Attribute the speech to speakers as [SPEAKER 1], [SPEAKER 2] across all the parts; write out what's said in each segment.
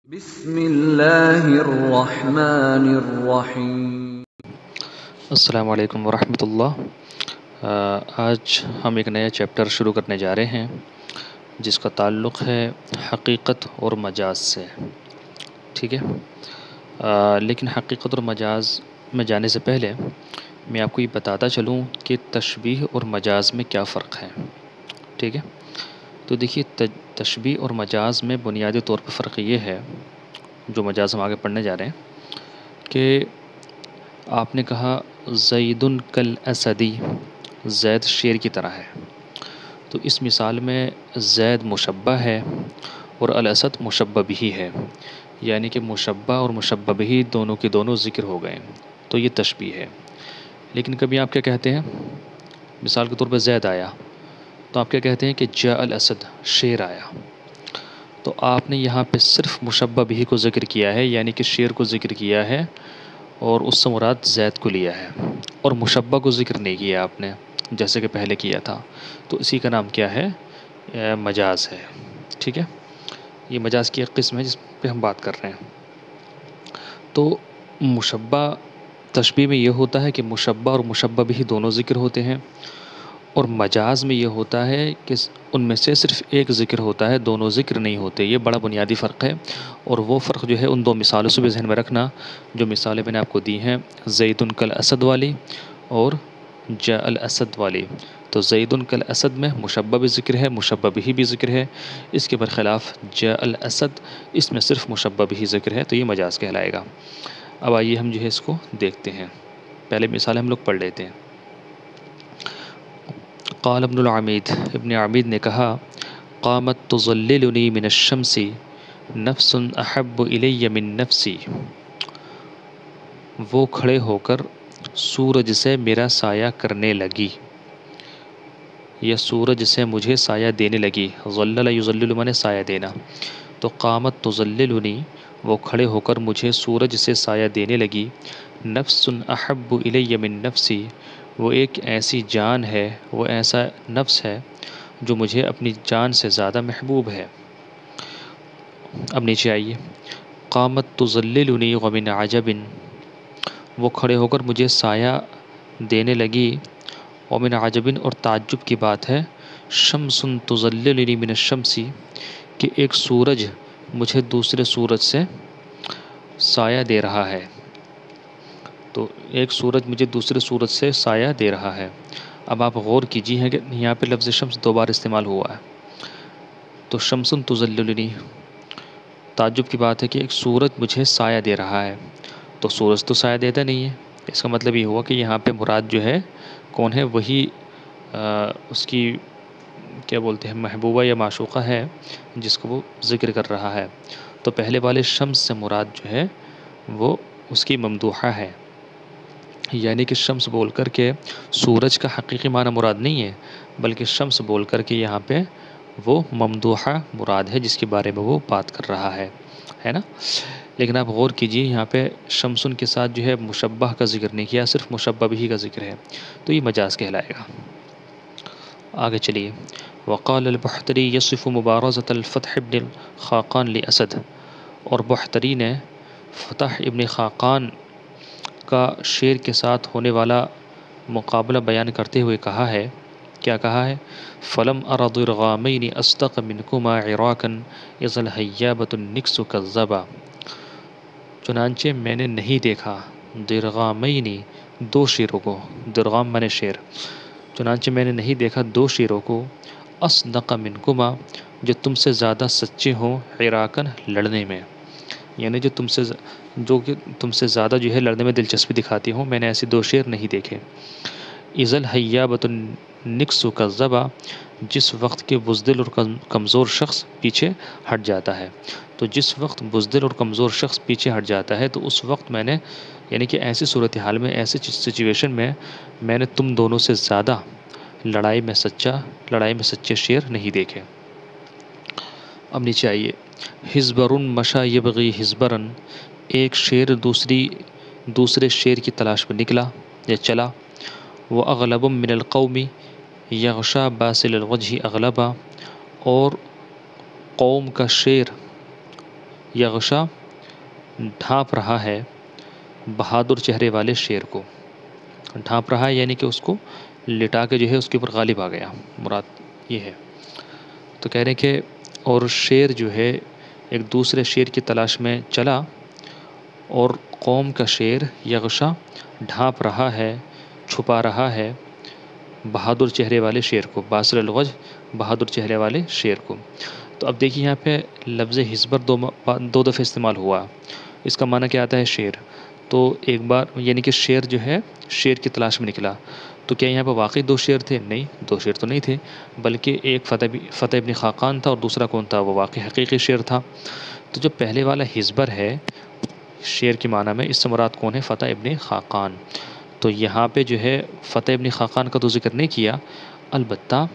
[SPEAKER 1] بسم اللہ الرحمن الرحیم۔
[SPEAKER 2] السلام علیکم ورحمۃ اللہ۔ آج ہم ایک نیا چیپٹر شروع کرنے جا رہے ہیں جس کا تعلق ہے حقیقت اور مجاز سے، ٹھیک ہے۔ لیکن حقیقت اور مجاز میں جانے سے پہلے میں آپ کو یہ بتاتا چلوں کہ تشبیہ اور مجاز میں کیا فرق ہے، ٹھیک ہے۔ تو دیکھیے، تشبیہ اور مجاز میں بنیادی طور پر فرق یہ ہے، جو مجاز ہم آگے پڑھنے جا رہے ہیں، کہ آپ نے کہا زید کل اسدی، زید شیر کی طرح ہے، تو اس مثال میں زید مشبہ ہے اور الاسد مشبہ بھی ہے، یعنی کہ مشبہ اور مشبہ بھی دونوں کے دونوں ذکر ہو گئے، تو یہ تشبیہ ہے۔ لیکن کبھی آپ کیا کہتے ہیں، مثال کے طور پر زید آیا تو آپ کیا کہتے ہیں کہ جاء الاسد، شیر آیا، تو آپ نے یہاں پہ صرف مشبہ بھی کو ذکر کیا ہے، یعنی کہ شیر کو ذکر کیا ہے اور اس سے مراد زید کو لیا ہے، اور مشبہ کو ذکر نہیں کیا آپ نے جیسے کہ پہلے کیا تھا، تو اسی کا نام کیا ہے، مجاز ہے، ٹھیک ہے۔ یہ مجاز کی ایک قسم ہے جس پہ ہم بات کر رہے ہیں۔ تو مشبہ تشبیہ میں یہ ہوتا ہے کہ مشبہ اور مشبہ بھی دونوں ذکر ہوتے ہیں، اور مجاز میں یہ ہوتا ہے کہ ان میں سے صرف ایک ذکر ہوتا ہے، دونوں ذکر نہیں ہوتے۔ یہ بڑا بنیادی فرق ہے، اور وہ فرق جو ہے ان دو مثالوں سے بھی ذہن میں رکھنا، جو مثالیں میں نے آپ کو دی ہیں، زید کل اسد والی اور جاء الاسد والی۔ تو زید کل اسد میں مشبہ بھی ذکر ہے، مشبہ بھی ذکر ہے، اس کے برخلاف جاء الاسد، اس میں صرف مشبہ بھی ذکر ہے، تو یہ مجاز کہلائے گا۔ اب آئیے ہم جو ہے اس کو دیکھتے ہیں، پہلے مثال ہم لوگ پڑھ لیتے ہیں۔ قال ابن العمید، ابن عمید نے کہا، قامت تظللنی من الشمس نفس احب الی من نفسی، وہ کھڑے ہو کر سورج سے میرا سایہ کرنے لگی، یا سورج سے مجھے سایہ دینے لگی۔ ظلل یظلل مانے سایہ دینا، تو قامت تظللنی، وہ کھڑے ہو کر مجھے سورج سے سایہ دینے لگی، نفس احب الی من نفسی، وہ ایک ایسی جان ہے، وہ ایسا نفس ہے جو مجھے اپنی جان سے زیادہ محبوب ہے۔ اب نیچے آئیے، قامت تظللنی ومن عجب، وہ کھڑے ہو کر مجھے سایہ دینے لگی، ومن عجب، اور تعجب کی بات ہے، شمس تظللنی من الشمس، کہ ایک سورج مجھے دوسرے سورج سے سایہ دے رہا ہے، تو ایک سورج مجھے دوسرے سورج سے سایہ دے رہا ہے۔ اب آپ غور کیجیے کہ یہاں پہ لفظ شمس دو بار استعمال ہوا ہے، تو شمس تظللنی، تعجب کی بات ہے کہ ایک سورج مجھے سایہ دے رہا ہے، تو سورج تو سایہ دیتا نہیں ہے، اس کا مطلب یہ ہوا کہ یہاں پہ مراد جو ہے کون ہے، وہی اس کی کیا بولتے ہیں، محبوبہ یا معشوقہ ہے جس کو وہ ذکر کر رہا ہے۔ تو پہلے والے شمس سے مراد جو ہے وہ اس کی ممدوحہ ہے، یعنی کہ شمس بول کر کے سورج کا حقیقی معنی مراد نہیں ہے، بلکہ شمس بول کر کے یہاں پہ وہ ممدوحہ مراد ہے جس کے بارے میں وہ بات کر رہا ہے نا۔ لیکن آپ غور کیجئے، یہاں پہ شمسن کے ساتھ جو ہے مشبہ کا ذکر نہیں کیا، صرف مشبہ بھی کا ذکر ہے، تو یہ مجاز کہلائے گا۔ آگے چلیے، وقال البحتری یصف مبارزۃ الفتح ابن خاقان لاسد، اور بحتری نے فتح ابن خاقان کا شیر کے ساتھ ہونے والا مقابلہ بیان کرتے ہوئے کہا ہے، کیا کہا ہے، فلم ارى ضرغامین اصدق منکما عراقا اذا الحیابۃ النکس کذبا، چنانچہ میں نے نہیں دیکھا درغامین، دو شیروں کو، درغام مانے شیر، چنانچہ میں نے نہیں دیکھا دو شیروں کو، اصدق منکما، جو تم سے زیادہ سچے ہوں، عراقا، لڑنے میں، یعنی جو کہ تم سے زیادہ جو ہے لڑنے میں دلچسپی دکھاتی ہوں، میں نے ایسے دو شیر نہیں دیکھے۔ اذا الحیابۃ النکس کذبا، جس وقت کے بزدل اور کمزور شخص پیچھے ہٹ جاتا ہے، تو جس وقت بزدل اور کمزور شخص پیچھے ہٹ جاتا ہے، تو اس وقت میں نے، یعنی کہ ایسی صورتحال میں، ایسی سچویشن میں، میں نے تم دونوں سے زیادہ لڑائی میں سچے شیر نہیں دیکھے۔ اب نیچے آئیے، حزبر مشا یبغی حزبرن، ایک شیر دوسرے شیر کی تلاش میں نکلا یا چلا، وہ اغلب من القوم یغشا باسل الوجہ اغلبا، اور قوم کا شیر یغشا ڈھانپ رہا ہے بہادر چہرے والے شیر کو. ڈھانپ رہا ہے یعنی کہ اس کو لٹا کے جو ہے اس کے اوپر غالب آ گیا، مراد یہ ہے. تو کہہ رہے ہیں کہ اور شیر جو ہے ایک دوسرے شیر کی تلاش میں چلا، اور قوم کا شیر یغشا ڈھانپ رہا ہے، چھپا رہا ہے بہادر چہرے والے شیر کو، باسر الوجہ بہادر چہرے والے شیر کو. تو اب دیکھیے یہاں پہ لفظ حزبر دو دفعہ استعمال ہوا. اس کا معنی کیا آتا ہے؟ شیر. تو ایک بار یعنی کہ شیر جو ہے شیر کی تلاش میں نکلا. تو کیا یہاں پہ واقعی دو شیر تھے؟ نہیں، دو شیر تو نہیں تھے، بلکہ ایک فتح ابن خاقان تھا اور دوسرا کون تھا؟ وہ واقعی حقیقی شیر تھا. تو جو پہلے والا حزبر ہے شیر کے معنی میں، اس سے مراد کون ہے؟ فتح ابن خاقان. تو یہاں پہ جو ہے فتح ابن خاقان کا تو ذکر نہیں کیا، البتہ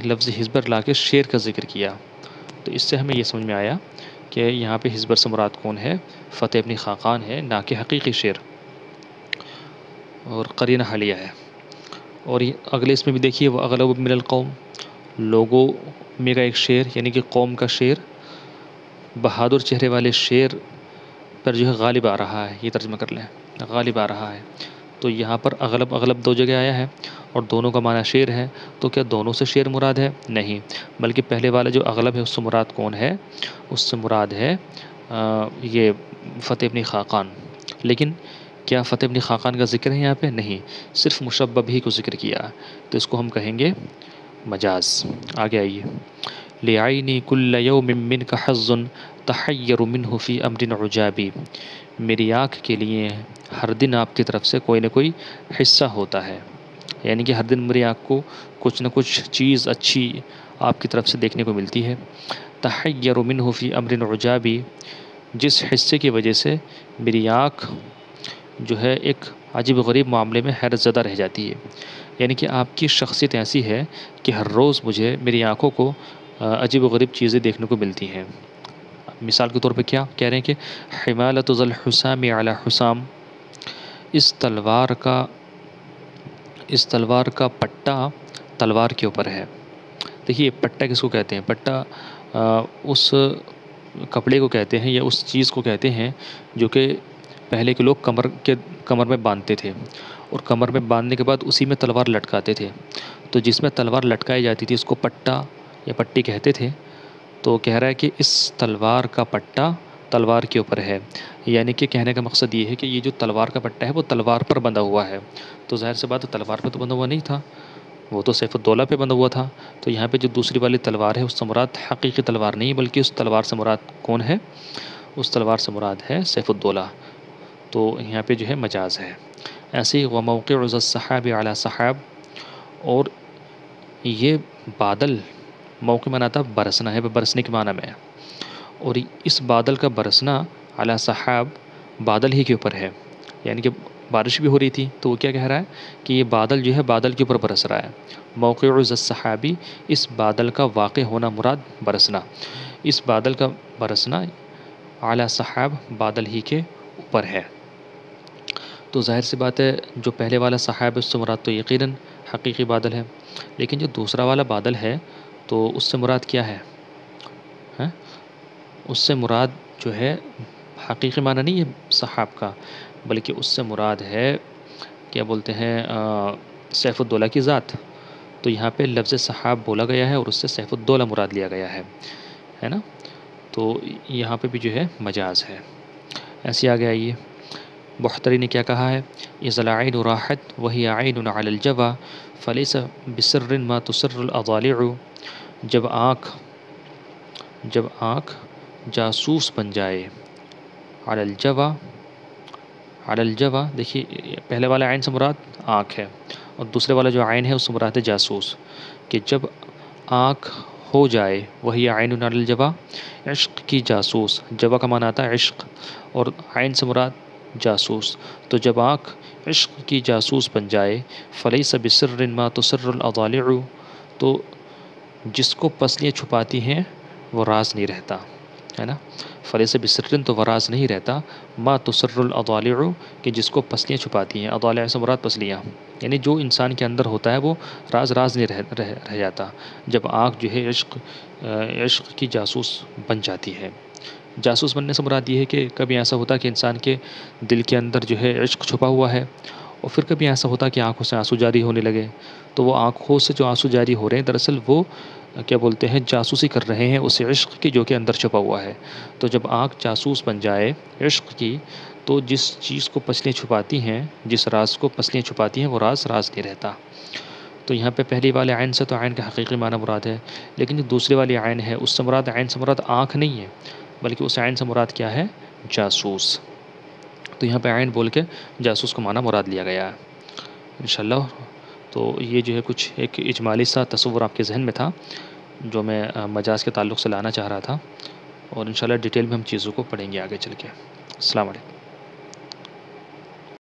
[SPEAKER 2] لفظ حزبر لا کے شیر کا ذکر کیا. تو اس سے ہمیں یہ سمجھ میں آیا کہ یہاں پہ حزبر سے مراد کون ہے؟ فتح ابن خاقان ہے، نہ کہ حقیقی شیر. اور قرینہ حالیہ ہے. اور اگلے اس میں بھی دیکھیے وہ اغلب من القوم، لوگوں میں کا ایک شیر یعنی کہ قوم کا شیر بہادر چہرے والے شیر پر جو ہے غالب آ رہا ہے. یہ ترجمہ کر لیں، غالب آ رہا ہے. تو یہاں پر اغلب دو جگہ آیا ہے اور دونوں کا معنی شیر ہے. تو کیا دونوں سے شیر مراد ہے؟ نہیں، بلکہ پہلے والا جو اغلب ہے اس سے مراد کون ہے؟ اس سے مراد ہے یہ فتح ابن خاقان. لیکن کیا فتح ابن خاقان کا ذکر ہے یہاں پہ؟ نہیں، صرف مشبہ ہی کو ذکر کیا. تو اس کو ہم کہیں گے مجاز. آگے آئیے. لِعَيْنِي كُلَّ يَوْمٍ مِّنْكَ حَظٌّ تَحَيَّرُ مِنْهُ فِي أَمْرٍ عُجَابٍ. میری آنکھ کے لیے ہر دن آپ کی طرف سے کوئی نہ کوئی حصہ ہوتا ہے، یعنی کہ ہر دن میری آنکھ کو کچھ نہ کچھ چیز اچھی آپ کی طرف سے دیکھنے کو ملتی ہے. تحیر منہ فی امر عجابی، جس حصے کی وجہ سے میری آنکھ جو ہے ایک عجیب غریب معاملے میں حیرت زدہ رہ جاتی ہے. یعنی کہ آپ کی شخصیت ایسی ہے کہ ہر روز مجھے میری آنکھوں کو عجیب و غریب چیزیں دیکھنے کو ملتی ہیں. مثال کے طور پہ کیا کہہ رہے ہیں کہ حمالۃ ذی الحسام علی حسام، اس تلوار کا پٹا تلوار کے اوپر ہے. دیکھیے پٹا کس کو کہتے ہیں؟ پٹا اس کپڑے کو کہتے ہیں یا اس چیز کو کہتے ہیں جو کہ پہلے کے لوگ کمر میں باندھتے تھے، اور کمر میں باندھنے کے بعد اسی میں تلوار لٹکاتے تھے. تو جس میں تلوار لٹکائی جاتی تھی اس کو پٹا یا پٹی کہتے تھے. تو کہہ رہا ہے کہ اس تلوار کا پٹا تلوار کے اوپر ہے، یعنی کہ کہنے کا مقصد یہ ہے کہ یہ جو تلوار کا پٹا ہے وہ تلوار پر بندھا ہوا ہے. تو ظاہر سی بات ہے تلوار پہ تو بندھا ہوا نہیں تھا، وہ تو سیف الدولہ پہ بندھا ہوا تھا. تو یہاں پہ جو دوسری والی تلوار ہے اس سے مراد حقیقی تلوار نہیں بلکہ اس تلوار سے مراد کون ہے؟ اس تلوار سے مراد ہے سیف الدولہ. تو یہاں پہ جو ہے مجاز ہے. ایسے ہی وموقع ذی السحاب علی سحاب، اور یہ بادل، موقع معنی تھا برسنا ہے، برسنے کے معنی میں، اور اس بادل کا برسنا علی سحاب بادل ہی کے اوپر ہے. یعنی کہ بارش بھی ہو رہی تھی تو وہ کیا کہہ رہا ہے کہ یہ بادل جو ہے بادل کے اوپر برس رہا ہے. موقع ذی السحابی، اس بادل کا واقع ہونا مراد برسنا، اس بادل کا برسنا علی سحاب بادل ہی کے اوپر ہے. تو ظاہر سی بات ہے جو پہلے والا سحاب ہے اس سے مراد تو یقیناً حقیقی بادل ہے، لیکن جو دوسرا والا بادل ہے تو اس سے مراد کیا ہے؟ اس سے مراد جو ہے حقیقی معنی نہیں ہے سحاب کا، بلکہ اس سے مراد ہے کیا بولتے ہیں سیف الدولہ کی ذات. تو یہاں پہ لفظ سحاب بولا گیا ہے اور اس سے سیف الدولہ مراد لیا گیا ہے نا. تو یہاں پہ بھی جو ہے مجاز ہے. ایسے آگے آئیے. بحتری نے کیا کہا ہے؟ اذا العین راحت وہی عین علی الجوى فلیس بسر ما تسر الاضالع. جب آنکھ جاسوس بن جائے، علی الجوى، دیکھیے پہلے والا عین سے مراد آنکھ ہے اور دوسرے والا جو عین ہے اس سے مراد ہے جاسوس. کہ جب آنکھ ہو جائے وہی عین علی الجوى، عشق کی جاسوس، جوى کا معنی آتا ہے عشق اور عین سے مراد جاسوس. تو جب آنکھ عشق کی جاسوس بن جائے، فلیس بسر ما تسر الاضالع، تو جس کو پسلیاں چھپاتی ہیں وہ راز نہیں رہتا، ہے نا. فلیس بسر تو وہ راز نہیں رہتا، ما تسر الاضالع، کہ جس کو پسلیاں چھپاتی ہیں. اضالع سے مراد پسلیاں، یعنی جو انسان کے اندر ہوتا ہے وہ راز نہیں رہ جاتا جب آنکھ جو ہے عشق کی جاسوس بن جاتی ہے. جاسوس بننے سے مراد یہ ہے کہ کبھی ایسا ہوتا کہ انسان کے دل کے اندر جو ہے عشق چھپا ہوا ہے، اور پھر کبھی ایسا ہوتا کہ آنکھوں سے آنسو جاری ہونے لگے، تو وہ آنکھوں سے جو آنسو جاری ہو رہے ہیں دراصل وہ کیا بولتے ہیں جاسوسی کر رہے ہیں اس عشق کی جو کہ اندر چھپا ہوا ہے۔ تو جب آنکھ جاسوس بن جائے عشق کی، تو جس چیز کو پسلیاں چھپاتی ہیں، جس راز کو پسلیاں چھپاتی ہیں، وہ راز راز نہیں رہتا۔ تو یہاں پہ پہلی والے عین سے تو عین کا حقیقی معنی مراد ہے، لیکن جو دوسری والی عین ہے اس سے مراد عین سے مراد آنکھ نہیں ہے، بلکہ اس عین سے مراد کیا ہے؟ جاسوس۔ تو یہاں پہ عین بول کے جاسوس کو معنی مراد لیا گیا ہے انشاءاللہ۔ تو یہ جو ہے کچھ ایک اجمالی سا تصور آپ کے ذہن میں تھا جو میں مجاز کے تعلق سے لانا چاہ رہا تھا، اور انشاءاللہ ڈیٹیل میں ہم چیزوں کو پڑھیں گے آگے چل کے۔ السلام علیکم۔